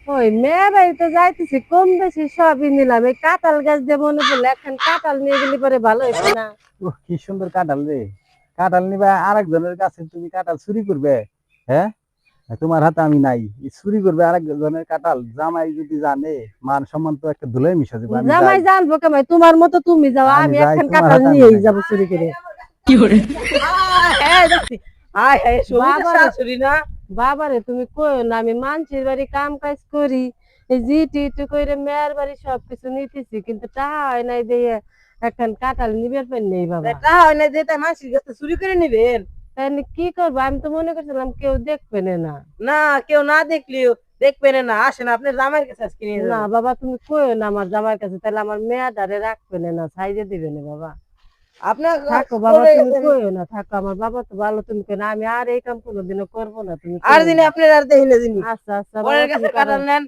ওই মেয়েরাই তো যাইতেছি কম বেশি সবই নিলাম, এই কাঁঠাল গাছ দিয়ে মনে পড়লো এখন কাঁঠাল নিয়ে গেলে পরে ভালো হইতো না। কি সুন্দর কাঁঠাল রে। কাঁঠাল নিবা আরেকজনের কাছে, তুমি কাঁঠাল চুরি করবে? হ্যাঁ, তোমার হাতে আমি নাই, চুরি করবে আরেকজনের কাঁঠাল? জামাই যদি জানে, মান সম্মান তো একটা ধুলোয় মিশে যাবে। আমি যাই, জামাই জানবো কেমন? তোমার মতো তুমি যাও, আমি আমি যাই, এখন তোমার কাঁঠাল হাতে আমি নিয়েই নাই। যাবো চুরি করে। হ্যাঁ দেখছি। আয় হ্যাঁ সুমিতা বাবারে, শাশুড়ি না? বাবারে তুমি কইও না, আমি মানুষের বাড়ি কাম কাজ করি, এই জিটি ইটু করে মেয়ের বাড়ি সবকিছু নিতেছি, কিন্তু টাকা হয় নাই দিয়ে এখন কাঁঠাল নিবে পেন নেই বাবা। এটা হয় না যে তাই মাসির কাছে চুরি করে নিবেন? তাহলে কি করবো? আমি তো মনে করছিলাম কেউ দেখবে না। না, কেউ না দেখলেও দেখবেন না, আসেন আপনার জামাইয়ের কাছে আজকে নিয়ে না যাবেন। বাবা, তুমি কইও না আমার জামার কাছে, তাহলে আমার মেয়েটারে রাখবে না, সাইজে দিবে না বাবা। আপনার থাকো বাবা, চলে তুমি গেছেন। কইও না, থাকো, আমার বাবা তো ভালো, তুমি কই না, আমি আর এই কাম কোনোদিনও করবো না, তুমি আর কইও দিনে না। আপনার আর দেখি না যিনি আচ্ছা আচ্ছা বাবা, পরের তুমি কাছে করো। কাটাল নেন।